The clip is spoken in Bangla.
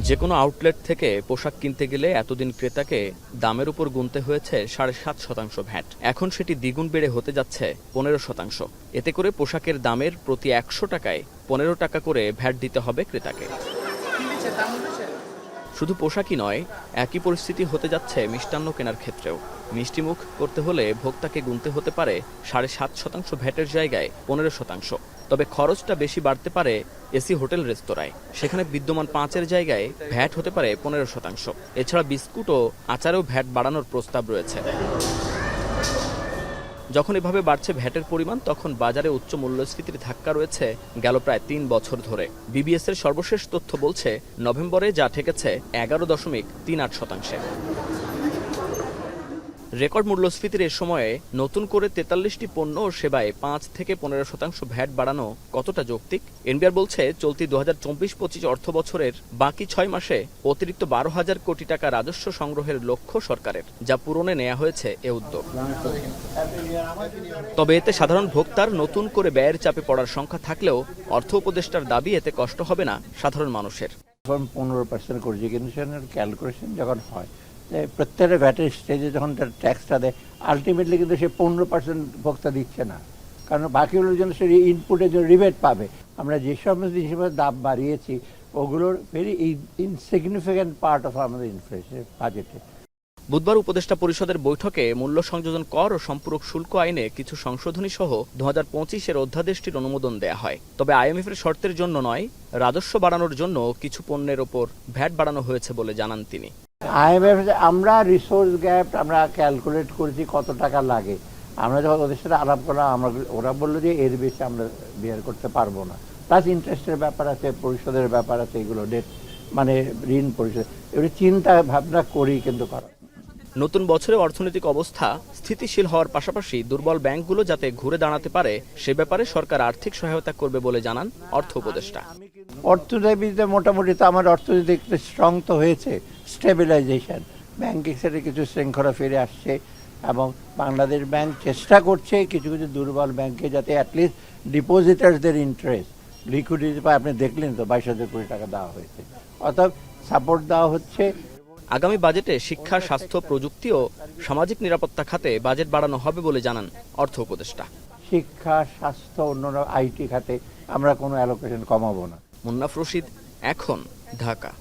যে কোনো আউটলেট থেকে পোশাক কিনতে গেলে এতদিন ক্রেতাকে দামের উপর গুনতে হয়েছে ৭.৫% ভ্যাট। এখন সেটি দ্বিগুণ বেড়ে হতে যাচ্ছে ১৫%। এতে করে পোশাকের দামের প্রতি ১০০ টাকায় ১৫ টাকা করে ভ্যাট দিতে হবে ক্রেতাকে। শুধু পোশাকই নয়, একই পরিস্থিতি হতে যাচ্ছে মিষ্টান্ন কেনার ক্ষেত্রেও। মিষ্টিমুখ করতে হলে ভোক্তাকে গুনতে হতে পারে ৭.৫% ভ্যাটের জায়গায় ১৫%। তবে খরচটা বেশি বাড়তে পারে এসি হোটেল রেস্তোরাঁয়। সেখানে বিদ্যমান ৫-এর জায়গায় ভ্যাট হতে পারে ১৫%। এছাড়া বিস্কুট ও আচারেও ভ্যাট বাড়ানোর প্রস্তাব রয়েছে। যখন এভাবে বাড়ছে ভ্যাটের পরিমাণ, তখন বাজারে উচ্চ মূল্যস্ফীতির ধাক্কা রয়েছে গেল প্রায় ৩ বছর ধরে। বিবিএস এর সর্বশেষ তথ্য বলছে, নভেম্বরে যা ঠেকেছে ১১.৩৮%। রেকর্ড মূল্যস্ফীতির এ সময়ে নতুন করে ৪৩টি পণ্য ও সেবায় ৫ থেকে ১৫% ভ্যাট বাড়ানো কতটা যৌক্তিক? এনবিআর বলছে, চলতি ২০২৪-২৫ অর্থ বছরের বাকি ৬ মাসে অতিরিক্ত ১২,০০০ কোটি টাকা রাজস্ব সংগ্রহের লক্ষ্য সরকারের, যা পূরণে নেওয়া হয়েছে এ উদ্যোগ। তবে এতে সাধারণ ভোক্তার নতুন করে ব্যয়ের চাপে পড়ার সংখ্যা থাকলেও অর্থ উপদেষ্টার দাবি, এতে কষ্ট হবে না সাধারণ মানুষের। 15% কন্ট্রিবিউশনের ক্যালকুলেশন যখন হয়, প্রত্যেকটা ভ্যাটের স্টেজে যখন তার ট্যাক্সটা দেয়, আলটিমেটলি কিন্তু সে 15% ভোক্তা দিচ্ছে না, কারণ বাকিগুলোর জন্য সে ইনপুটের জন্য রিবেট পাবে। আমরা যে সমস্ত জিনিসের দাম বাড়িয়েছি, ওগুলোর ভেরি ইনসিগনিফিক্যান্ট পার্ট অফ আমাদের ইনফ্লেশন বাজেটে। বুধবার উপদেষ্টা পরিষদের বৈঠকে মূল্য সংযোজন কর ও সম্পূরক শুল্ক আইনে কিছু সংশোধনী সহ ২০২৫-এর অধ্যাদেশটির অনুমোদন দেয়া হয়। তবে আইএমএফ এর শর্তের জন্য নয়, রাজস্ব বাড়ানোর জন্য কিছু পণ্যের ওপর ভ্যাট বাড়ানো হয়েছে বলে জানান তিনি। আইএমএফ আমরা রিসোর্স গ্যাপ আমরা ক্যালকুলেট করেছি কত টাকা লাগে। আমরা যখন ওদের সাথে আলাপ করলাম, ওরা বললো যে এর বেশি আমরা বিয়ার করতে পারবো না। প্লাস ইন্টারেস্টের ব্যাপার আছে, পরিশোধের ব্যাপার আছে, এগুলো ডেট মানে ঋণ পরিশোধ, এগুলো চিন্তা ভাবনা করি কিন্তু করা। নতুন বছরে অর্থনৈতিক অবস্থা স্থিতিশীল হওয়ার পাশাপাশি দুর্বল ব্যাংকগুলো যাতে ঘুরে দাঁড়াতে পারে, সে ব্যাপারে সরকার আর্থিক সহায়তা করবে বলে জানান অর্থ উপদেষ্টা। অর্থনীতিতে মোটামুটি তো আমার অর্থনীতি একটু স্ট্রং তো হয়েছে, স্টেবিলাইজেশন, ব্যাংকিং সেক্টরে কিছু শৃঙ্খলা ফিরে আসছে এবং বাংলাদেশ ব্যাংক চেষ্টা করছে কিছু কিছু দুর্বল ব্যাংকে যাতে অ্যাটলিস্ট ডিপোজিটারদের ইন্টারেস্ট লিকুইডিটি পায়। আপনি দেখলেন তো ২২,০০০ কোটি টাকা দেওয়া হয়েছে, অর্থাৎ সাপোর্ট দেওয়া হচ্ছে। আগামী বাজেটে শিক্ষা, স্বাস্থ্য, প্রযুক্তি ও সামাজিক নিরাপত্তা খাতে বাজেট বাড়ানো হবে বলে জানান অর্থ উপদেষ্টা। শিক্ষা, স্বাস্থ্য, অন্যান্য আইটি খাতে আমরা কোনো অ্যালোকেশন কমাবো না। মুন্নাফ রশিদ, এখন, ঢাকা।